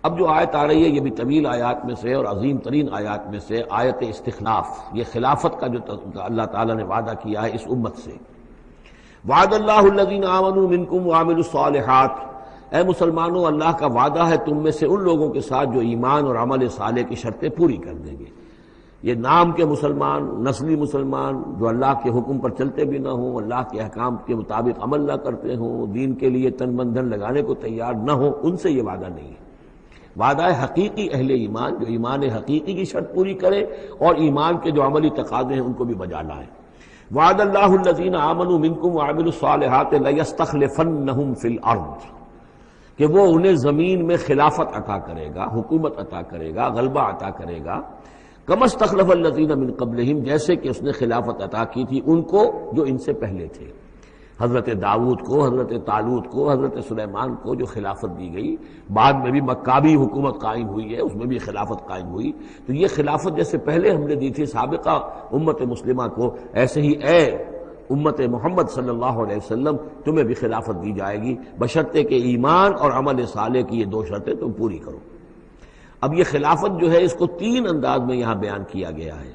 اب جو آیت آ رہی ہے یہ بھی طویل آیات میں سے اور عظیم ترین آیات میں سے آیت استخلاف، یہ خلافت کا جو اللہ تعالیٰ نے وعدہ کیا ہے اس امت سے۔ وعد اللہ الذین آمنوا منکم وعملوا الصالحات، اے مسلمانوں اللہ کا وعدہ ہے تم میں سے ان لوگوں کے ساتھ جو ایمان اور عمل صالح کی شرطیں پوری کر دیں گے۔ یہ نام کے مسلمان، نسلی مسلمان جو اللہ کے حکم پر چلتے بھی نہ ہوں، اللہ کے احکام کے مطابق عمل نہ کرتے ہوں، دین کے لیے تن من دھن لگانے کو تیار نہ ہوں، ان سے یہ وعدہ نہیں ہے۔ وعدہ ہے حقیقی اہل ایمان جو ایمان حقیقی کی شرط پوری کرے اور ایمان کے جو عملی تقاضے ہیں ان کو بھی بجا لائیں۔ وعد اللہ الذین آمنوا منکم وعملوا الصالحات لیستخلفنہم فی الارض، کہ وہ انہیں زمین میں خلافت عطا کرے گا، حکومت عطا کرے گا، غلبہ عطا کرے گا، کما استخلف الذین من قبلہم، جیسے کہ اس نے خلافت عطا کی تھی ان کو جو ان سے پہلے تھے۔ حضرت داؤد کو، حضرت طالوت کو، حضرت سلیمان کو جو خلافت دی گئی، بعد میں بھی مکابی حکومت قائم ہوئی ہے، اس میں بھی خلافت قائم ہوئی، تو یہ خلافت جیسے پہلے ہم نے دی تھی سابقہ امت مسلمہ کو، ایسے ہی اے امت محمد صلی اللہ علیہ وسلم تمہیں بھی خلافت دی جائے گی، بشرطے کہ ایمان اور عمل صالح کی یہ دو شرطیں تم پوری کرو۔ اب یہ خلافت جو ہے اس کو تین انداز میں یہاں بیان کیا گیا ہے۔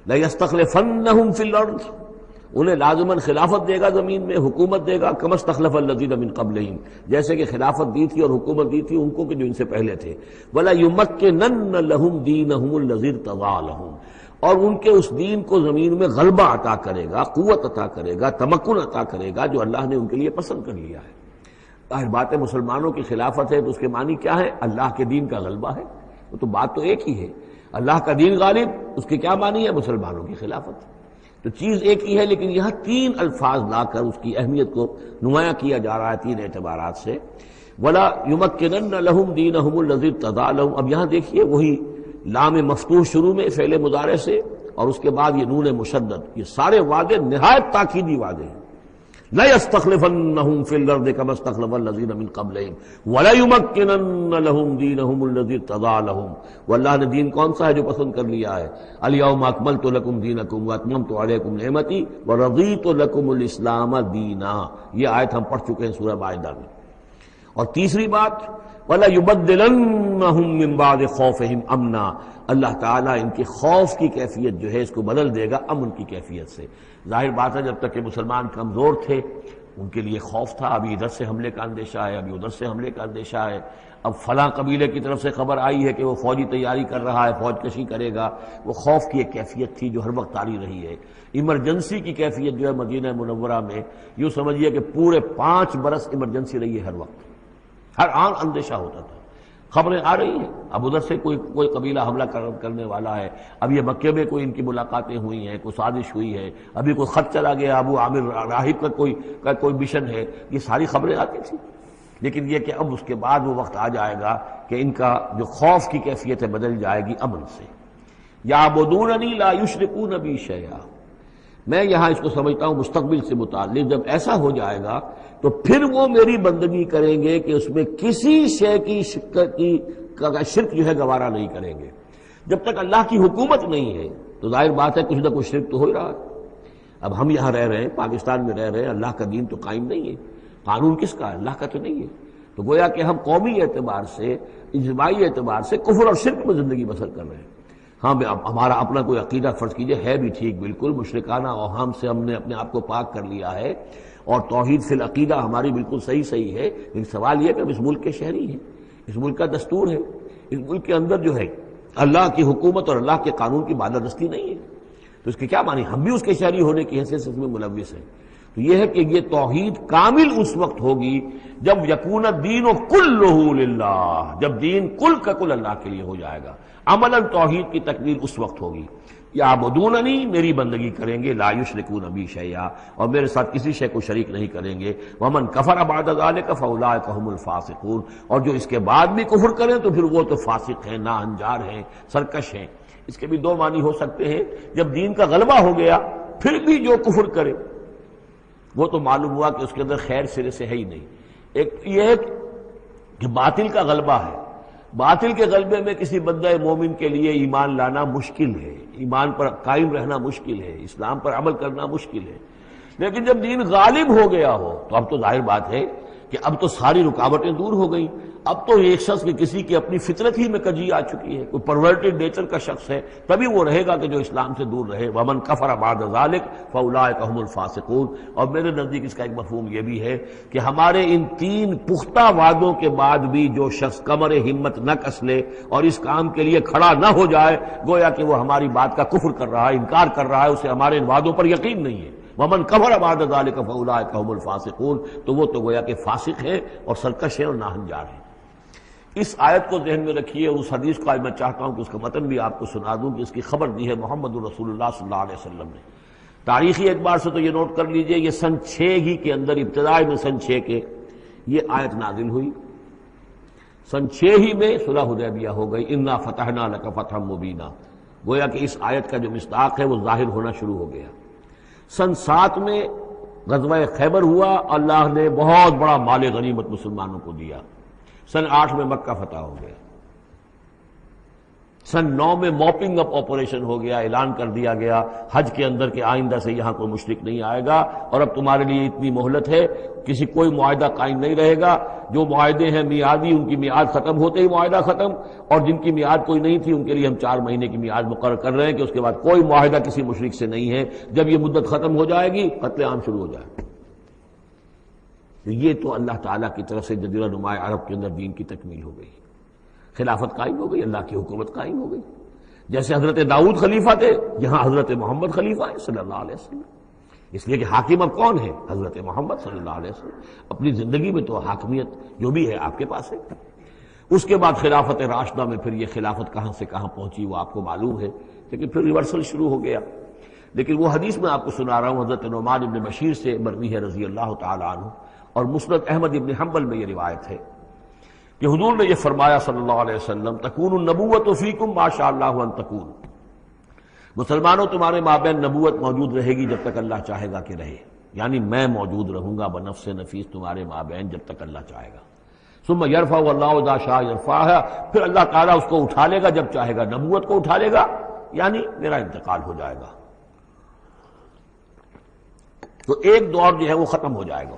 لَيَسْتَخْلِفَنَّهُمْ فِي الْأَرْضِ، انہیں لازماً خلافت دے گا زمین میں، حکومت دے گا، کما استخلف الذین من قبلہم، جیسے کہ خلافت دی تھی اور حکومت دی تھی ان کو کہ جو ان سے پہلے تھے۔ وَلَا يُمَكِّنَنَّ لَهُمْ دِينَهُمُ الَّذِي ارْتَضَىٰ لَهُمْ، اور ان کے اس دین کو زمین میں غلبہ عطا کرے گا، قوت عطا کرے گا، تمکن عطا کرے گا جو اللہ نے ان کے لیے پسند کر لیا ہے۔ ظاہر بات ہے مسلمانوں کی خلافت ہے تو اس کے معنی کیا ہے؟ اللہ کے دین کا غلبہ ہے، وہ تو بات تو ایک ہی ہے، اللہ کا دین غالب، اس کے کیا معنی ہے؟ مسلمانوں کی خلافت۔ تو چیز ایک ہی ہے لیکن یہاں تین الفاظ لا کر اس کی اہمیت کو نمایاں کیا جا رہا ہے تین اعتبارات سے۔ وَلَا يُمَكِّنَنَّ لَهُمْ دِينَهُمُ الَّذِي ارْتَضَىٰ لَهُمْ، اب یہاں دیکھیے وہی لام مفتوح شروع میں فعل مضارع سے اور اس کے بعد یہ نون مشدد، یہ سارے وعدے نہایت تاکیدی وعدے ہیں۔ لَيَسْتَخْلِفَنَّهُمْ فِي الْأَرْضِ كَمَا اسْتَخْلَفَ الَّذِينَ مِن قَبْلِهِمْ وَلَيُمَكِّنَنَّ لَهُمْ دِينَهُمُ الَّذِي ارْتَضَىٰ لَهُمْ، واللہ نے دین کون سا ہے جو پسند کر لیا ہے؟ الْيَوْمَ أَكْمَلْتُ لَكُمْ دِينَكُمْ وَأَتْمَمْتُ عَلَيْكُمْ نِعْمَتِي وَرَضِيتُ لَكُمُ الْإِسْلَامَ دِينًا، یہ آیت ہم پڑھ چکے ہیں سورہ مائدہ میں۔ اور تیسری بات وَلَيُبَدِّلَنَّهُم مِّن بَعْدِ خَوْفِهِمْ أَمْنًا، اللہ تعالیٰ ان کے خوف کی کیفیت جو ہے اس کو بدل دے گا امن کی کیفیت سے۔ ظاہر بات ہے جب تک کہ مسلمان کمزور تھے ان کے لیے خوف تھا، ابھی ادھر سے حملے کا اندیشہ ہے، ابھی ادھر سے حملے کا اندیشہ ہے، اب فلاں قبیلے کی طرف سے خبر آئی ہے کہ وہ فوجی تیاری کر رہا ہے، فوج کشی کرے گا، وہ خوف کی ایک کیفیت تھی جو ہر وقت طاری رہی ہے۔ ایمرجنسی کی کیفیت جو ہے مدینہ منورہ میں یوں سمجھیے کہ پورے 5 برس ایمرجنسی رہی ہے، ہر وقت ہر آن اندیشہ ہوتا تھا، خبریں آ رہی ہیں، اب ادھر سے کوئی قبیلہ حملہ کرنے والا ہے، اب یہ مکے میں کوئی ان کی ملاقاتیں ہوئی ہیں، کوئی سازش ہوئی ہے، ابھی کوئی خط چلا گیا ابو عامر راہب کا کوئی مشن ہے، یہ ساری خبریں آتی تھیں۔ لیکن یہ کہ اب اس کے بعد وہ وقت آ جائے گا کہ ان کا جو خوف کی کیفیت ہے بدل جائے گی امن سے۔ یعبدوننی لا یشرکون بی شیئا، میں یہاں اس کو سمجھتا ہوں مستقبل سے متعلق، جب ایسا ہو جائے گا تو پھر وہ میری بندگی کریں گے کہ اس میں کسی شے کی شرک جو ہے گوارا نہیں کریں گے۔ جب تک اللہ کی حکومت نہیں ہے تو ظاہر بات ہے کچھ نہ کچھ شرک تو ہو ہی رہا ہے۔ اب ہم یہاں رہ رہے ہیں، پاکستان میں رہ رہے ہیں، اللہ کا دین تو قائم نہیں ہے، قانون کس کا ہے؟ اللہ کا تو نہیں ہے، تو گویا کہ ہم قومی اعتبار سے، اجتماعی اعتبار سے کفر اور شرک میں زندگی بسر کر رہے ہیں۔ ہاں ہمارا اپنا کوئی عقیدہ فرض کیجئے ہے بھی ٹھیک، بالکل مشرکانہ اوہام سے ہم نے اپنے آپ کو پاک کر لیا ہے اور توحید فی العقیدہ ہماری بالکل صحیح ہے، لیکن سوال یہ کہ ہم اس ملک کے شہری ہیں، اس ملک کا دستور ہے، اس ملک کے اندر جو ہے اللہ کی حکومت اور اللہ کے قانون کی بالادستی نہیں ہے، تو اس کے کیا معنی؟ ہم بھی اس کے شہری ہونے کی حیثیت سے اس میں ملوث ہیں۔ تو یہ ہے کہ یہ توحید کامل اس وقت ہوگی جب یکون الدین کلہ للہ، جب دین کل کا کل اللہ کے لیے ہو جائے گا۔ عملاً توحید کی تکمیل اس وقت ہوگی۔ یعبدوننی، میری بندگی کریں گے، لا یشرکون بی شیئا، اور میرے ساتھ کسی شے کو شریک نہیں کریں گے۔ ومن کفر بعد ذلک فاولئک هم الفاسقون، اور جو اس کے بعد بھی کفر کریں تو پھر وہ تو فاسق ہیں، ناہنجار ہیں، سرکش ہیں۔ اس کے بھی دو معنی ہو سکتے ہیں، جب دین کا غلبہ ہو گیا پھر بھی جو کفر کرے وہ تو معلوم ہوا کہ اس کے اندر خیر سرے سے ہے ہی نہیں۔ ایک یہ ہے کہ باطل کا غلبہ ہے، باطل کے غلبے میں کسی بندہ مومن کے لیے ایمان لانا مشکل ہے، ایمان پر قائم رہنا مشکل ہے، اسلام پر عمل کرنا مشکل ہے، لیکن جب دین غالب ہو گیا ہو تو اب تو ظاہر بات ہے کہ اب تو ساری رکاوٹیں دور ہو گئیں، اب تو ایک شخص کی کسی کی اپنی فطرت ہی میں کجی آ چکی ہے، کوئی پرورٹڈ نیچر کا شخص ہے تبھی وہ رہے گا کہ جو اسلام سے دور رہے۔ وَمَنْ كَفَرَ بَعْدَ ذَلِكَ فَأُولَٰئِكَ هُمُ الْفَاسِقُونَ۔ اور میرے نزدیک اس کا ایک مفہوم یہ بھی ہے کہ ہمارے ان تین پختہ وعدوں کے بعد بھی جو شخص کمر ہمت نہ کس لے اور اس کام کے لیے کھڑا نہ ہو جائے، گویا کہ وہ ہماری بات کا کفر کر رہا ہے، انکار کر رہا ہے، اسے ہمارے ان وعدوں پر یقین نہیں ہے۔ وَمَنْ كَفَرَ بَعْدَ ذَلِكَ فَأُولَٰئِكَ هُمُ الْفَاسِقُونَ، تو وہ تو گویا کہ فاسق ہے اور سرکش ہے اور ناہنجار ہے۔ اس آیت کو ذہن میں رکھیے، اور اس حدیث کو آج میں چاہتا ہوں کہ اس کا متن بھی آپ کو سنا دوں کہ اس کی خبر دی ہے محمد رسول اللہ صلی اللہ علیہ وسلم نے۔ تاریخی اعتبار سے تو یہ نوٹ کر لیجئے، یہ سن 6 ہی کے اندر، ابتدائی میں سن 6 کے یہ آیت نازل ہوئی۔ سن 6 ہی میں صلح حدیبیہ ہو گئی، اِنَّا فَتَحْنَا لَكَ فَتْحًا مُبِينًا، گویا کہ اس آیت کا جو مصداق ہے وہ ظاہر ہونا شروع ہو گیا۔ سن 7 میں غزوہ خیبر ہوا، اللہ نے بہت بڑا مال غنیمت مسلمانوں کو دیا۔ سن 8 میں مکہ فتح ہو گیا۔ سن 9 میں موپنگ اپ آپریشن ہو گیا، اعلان کر دیا گیا حج کے اندر کہ آئندہ سے یہاں کوئی مشرک نہیں آئے گا، اور اب تمہارے لیے اتنی مہلت ہے، کسی کوئی معاہدہ قائم نہیں رہے گا، جو معاہدے ہیں میعادی ان کی میعاد ختم ہوتے ہی معاہدہ ختم، اور جن کی میعاد کوئی نہیں تھی ان کے لیے ہم 4 مہینے کی میعاد مقرر کر رہے ہیں کہ اس کے بعد کوئی معاہدہ کسی مشرک سے نہیں ہے، جب یہ مدت ختم ہو جائے گی قتل عام شروع ہو جائے گا۔ تو یہ تو اللہ تعالیٰ کی طرف سے جزیرہ نما عرب کے اندر دین کی تکمیل ہو گئی، خلافت قائم ہو گئی، اللہ کی حکومت قائم ہو گئی۔ جیسے حضرت داؤد خلیفہ تھے، یہاں حضرت محمد خلیفہ ہیں صلی اللہ علیہ وسلم، اس لیے کہ حاکم اب کون ہے؟ حضرت محمد صلی اللہ علیہ وسلم۔ اپنی زندگی میں تو حاکمیت جو بھی ہے آپ کے پاس ہے۔ اس کے بعد خلافت راشدہ میں پھر یہ خلافت کہاں سے کہاں پہنچی وہ آپ کو معلوم ہے، لیکن پھر ریورسل شروع ہو گیا۔ لیکن وہ حدیث میں آپ کو سنا رہا ہوں، حضرت نعمان بن بشیر سے مروی ہے رضی اللہ تعالی عنہ، اور مسند احمد ابن حنبل میں یہ روایت ہے کہ حضور نے یہ فرمایا صلی اللہ علیہ وسلم، تکون النبوۃ فیکم ما شاء اللہ ان تکون، مسلمانوں تمہارے مابین نبوت موجود رہے گی جب تک اللہ چاہے گا کہ رہے، یعنی میں موجود رہوں گا بنفس نفیس تمہارے مابین جب تک اللہ چاہے گا۔ ثم یرفع اللہ اذا شاء یرفعها، پھر اللہ تعالیٰ اس کو اٹھا لے گا جب چاہے گا، نبوت کو اٹھا لے گا، یعنی میرا انتقال ہو جائے گا، تو ایک دور جو ہے وہ ختم ہو جائے گا۔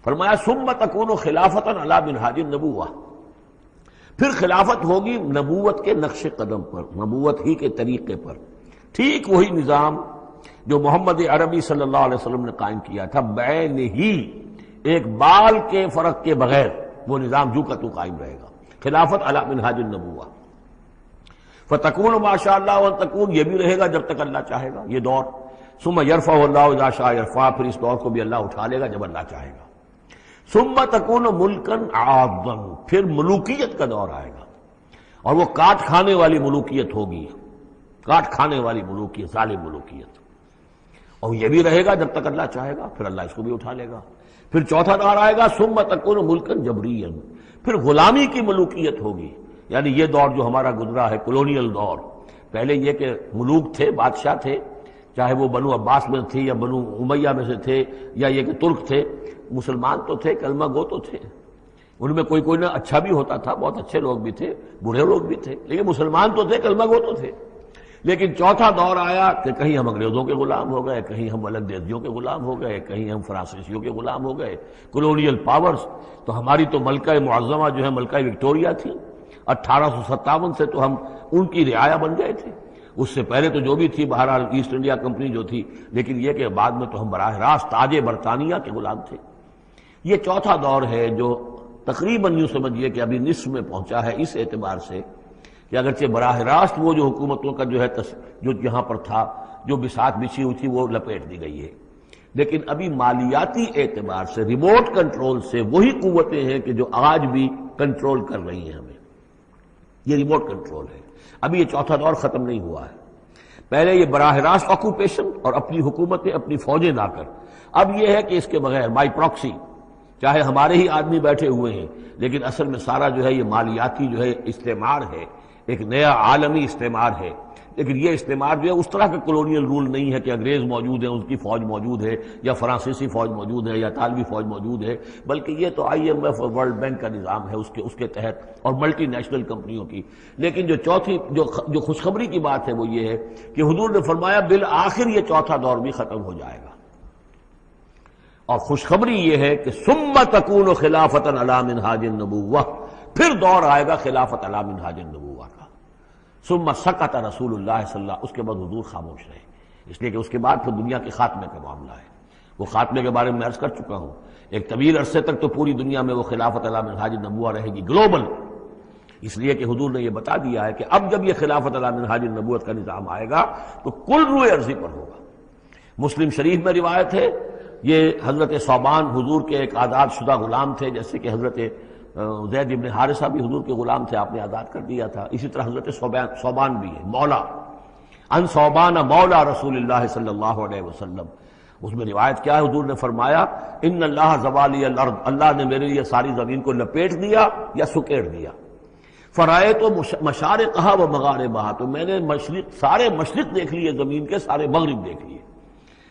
فرمایا ثم تکون خلافتا علی منہاج النبوۃ، پھر خلافت ہوگی نبوت کے نقش قدم پر، نبوت ہی کے طریقے پر، ٹھیک وہی نظام جو محمد عربی صلی اللہ علیہ وسلم نے قائم کیا تھا، بین ہی ایک بال کے فرق کے بغیر وہ نظام جو کا تو قائم رہے گا، خلافت علی منہاج النبوۃ۔ فتکون ما شاء اللہ وان تکون، یہ بھی رہے گا جب تک اللہ چاہے گا یہ دور۔ ثم یرفع اللہ اذا شاء یرفع، پھر اس دور کو بھی اللہ اٹھا لے گا جب اللہ چاہے گا۔ ثم تکون ملکا عاضا، پھر ملوکیت کا دور آئے گا، اور وہ کاٹ کھانے والی ملوکیت ہوگی، کاٹ کھانے والی ملوکیت، ظالم ملوکیت، اور یہ بھی رہے گا جب تک اللہ چاہے گا، پھر اللہ اس کو بھی اٹھا لے گا۔ پھر چوتھا دور آئے گا ثم تکون ملکا جبریا، پھر غلامی کی ملوکیت ہوگی، یعنی یہ دور جو ہمارا گزرا ہے کولونیل دور، پہلے یہ کہ ملوک تھے، بادشاہ تھے، چاہے وہ بنو عباس میں تھے یا بنو امیہ میں سے تھے، یا یہ کہ ترک تھے، مسلمان تو تھے، کلمہ گو تو تھے، ان میں کوئی کوئی نہ اچھا بھی ہوتا تھا، بہت اچھے لوگ بھی تھے، بوڑھے لوگ بھی تھے، لیکن مسلمان تو تھے، کلمہ گو تو تھے۔ لیکن چوتھا دور آیا کہ کہیں ہم انگریزوں کے غلام ہو گئے، کہیں ہم ولندیزیوں کے غلام ہو گئے، کہیں ہم فرانسیسیوں کے غلام ہو گئے، کولونیل پاورز۔ تو ہماری تو ملکہ معظمہ جو ہے ملکہ وکٹوریہ تھی، 1857 سے تو ہم ان کی رعایا بن گئے تھے، اس سے پہلے تو جو بھی تھی بہرحال ایسٹ انڈیا کمپنی جو تھی، لیکن یہ کہ بعد میں تو ہم براہ راست تاج برطانیہ کے غلام تھے۔ یہ چوتھا دور ہے جو تقریباً یوں سمجھیے کہ ابھی نصف میں پہنچا ہے، اس اعتبار سے کہ اگرچہ براہ راست وہ جو حکومتوں کا جو ہے جو یہاں پر تھا، جو بساط بچھی ہوئی تھی وہ لپیٹ دی گئی ہے، لیکن ابھی مالیاتی اعتبار سے ریموٹ کنٹرول سے وہی قوتیں ہیں کہ جو آج بھی کنٹرول کر رہی ہیں ہمیں، یہ ریموٹ کنٹرول ہے۔ ابھی یہ چوتھا دور ختم نہیں ہوا ہے، پہلے یہ براہ راست آکوپیشن اور اپنی حکومتیں، اپنی فوجیں لا کر، اب یہ ہے کہ اس کے بغیر بائی پراکسی، چاہے ہمارے ہی آدمی بیٹھے ہوئے ہیں، لیکن اصل میں سارا جو ہے یہ مالیاتی جو ہے استعمار ہے، ایک نیا عالمی استعمار ہے۔ لیکن یہ استعمار جو ہے اس طرح کا کولونیل رول نہیں ہے کہ انگریز موجود ہیں، ان کی فوج موجود ہے، یا فرانسیسی فوج موجود ہے، یا اطالوی فوج موجود ہے، بلکہ یہ تو IMF اور ورلڈ بینک کا نظام ہے اس کے تحت، اور ملٹی نیشنل کمپنیوں کی۔ لیکن جو چوتھی جو خوشخبری کی بات ہے وہ یہ ہے کہ حضور نے فرمایا بالآخر یہ چوتھا دور بھی ختم ہو جائے گا، اور خوشخبری یہ ہے کہ ثم تکون خلافۃ علی منہاج النبوہ، پھر دور آئے گا خلافت علی منہاج النبوہ کا۔ ثم سکت رسول اللہ صلی اللہ، اس کے بعد حضور خاموش رہے، اس لیے کہ اس کے بعد پھر دنیا کے خاتمے کا معاملہ ہے۔ وہ خاتمے کے بارے میں عرض کر چکا ہوں، ایک طویل عرصے تک تو پوری دنیا میں وہ خلافت علی منہاج النبوہ رہے گی، گلوبل، اس لیے کہ حضور نے یہ بتا دیا ہے کہ اب جب یہ خلافت علی منہاج النبوت کا نظام آئے گا تو کل روئے ارضی پر ہوگا۔ مسلم شریف میں روایت ہے، یہ حضرت ثوبان حضور کے ایک آزاد شدہ غلام تھے، جیسے کہ حضرت زید بن حارثہ بھی حضور کے غلام تھے، آپ نے آزاد کر دیا تھا، اسی طرح حضرت ثوبان بھی ہے، مولا، ان ثوبان مولا رسول اللہ صلی اللہ علیہ وسلم۔ اس میں روایت کیا ہے، حضور نے فرمایا ان اللہ زوالی الارض، اللہ نے میرے لیے ساری زمین کو لپیٹ دیا یا سکیڑ دیا، فرائے تو مشارقہا و مغاربہا، تو میں نے سارے مشرق دیکھ لیے زمین کے، سارے مغرب دیکھ لیے،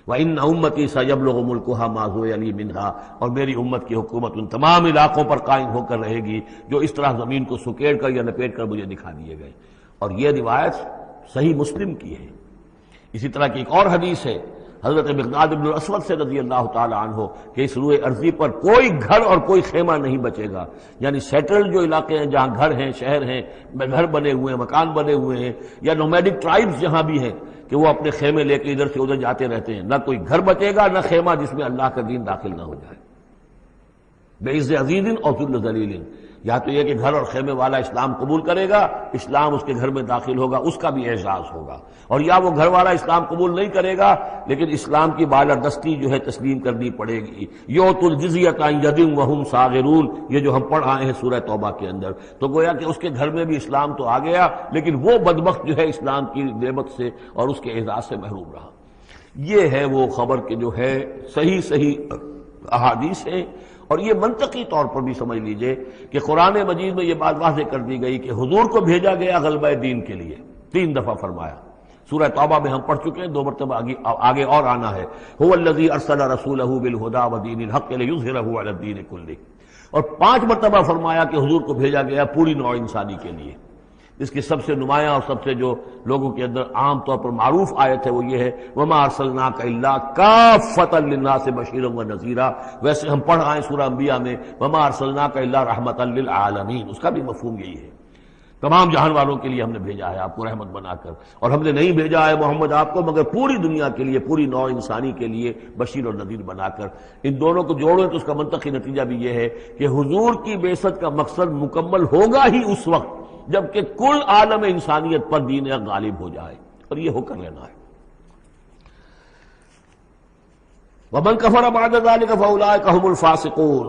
وَإِنَّ أُمَّتِي سَيَبْلُغُ مُلْكُهَا مَا زُوِّيَ لِي مِنْهَا، اور میری امت کی حکومت ان تمام علاقوں پر قائم ہو کر رہے گی جو اس طرح زمین کو سکیڑ کر یا لپیٹ کر مجھے دکھا دیے گئے۔ اور یہ روایت صحیح مسلم کی ہے۔ اسی طرح کی ایک اور حدیث ہے حضرت مقداد بن الاسود سے رضی اللہ تعالی عنہ کہ اس روئے ارضی پر کوئی گھر اور کوئی خیمہ نہیں بچے گا، یعنی سیٹلڈ جو علاقے ہیں جہاں گھر ہیں، شہر ہیں، گھر بنے ہوئے ہیں، مکان بنے ہوئے ہیں، یا نومیڈک ٹرائبز جہاں بھی ہیں کہ وہ اپنے خیمے لے کے ادھر سے ادھر جاتے رہتے ہیں، نہ کوئی گھر بچے گا نہ خیمہ جس میں اللہ کا دین داخل نہ ہو جائے۔ بعز عزیز اور ذل ذلیل، یا تو یہ کہ گھر اور خیمے والا اسلام قبول کرے گا، اسلام اس کے گھر میں داخل ہوگا، اس کا بھی اعزاز ہوگا، اور یا وہ گھر والا اسلام قبول نہیں کرے گا لیکن اسلام کی بالادستی جو ہے تسلیم کرنی پڑے گی۔ یؤتوا الجزیۃ عن ید وہم صاغرون، یہ جو ہم پڑھ آئے ہیں سورہ توبہ کے اندر، تو گویا کہ اس کے گھر میں بھی اسلام تو آ گیا لیکن وہ بدبخت جو ہے اسلام کی نعمت سے اور اس کے اعزاز سے محروم رہا۔ یہ ہے وہ خبر کہ جو ہے صحیح احادیث ہیں، اور یہ منطقی طور پر بھی سمجھ لیجئے کہ قرآن مجید میں یہ بات واضح کر دی گئی کہ حضور کو بھیجا گیا غلبہ دین کے لیے، 3 دفعہ فرمایا۔ سورہ توبہ میں ہم پڑھ چکے ہیں، 2 مرتبہ آگے اور آنا ہے، هو الذی ارسل رسولہ بالہدی ودین الحق لیظہرہ علی الدین کلہ، اور 5 مرتبہ فرمایا کہ حضور کو بھیجا گیا پوری نوع انسانی کے لیے۔ اس کی سب سے نمایاں اور سب سے جو لوگوں کے اندر عام طور پر معروف آیت ہے وہ یہ ہے وَمَا أَرْسَلْنَاكَ إِلَّا كَافَّةً لِلنَّاسِ بَشِيرًا وَنَذِيرًا، ویسے ہم پڑھ آئے سورہ انبیاء میں وَمَا أَرْسَلْنَاكَ إِلَّا رَحْمَةً لِلْعَالَمِينَ، اس کا بھی مفہوم یہی ہے، تمام جہان والوں کے لیے ہم نے بھیجا ہے آپ کو رحمت بنا کر، اور ہم نے نہیں بھیجا ہے محمد آپ کو مگر پوری دنیا کے لیے، پوری نوع انسانی کے لیے بشیر اور نذیر بنا کر۔ ان دونوں کو جوڑیں تو اس کا منطقی نتیجہ بھی یہ ہے کہ حضور کی بعثت کا مقصد مکمل ہوگا ہی اس وقت جبکہ کل عالم انسانیت پر دین حق غالب ہو جائے، اور یہ ہو کر لینا ہے۔ وَمَنْ كَفَرَ بَعْدَ ذَلِكَ فَأُولَٰئِكَ هُمُ الْفَاسِقُونَ۔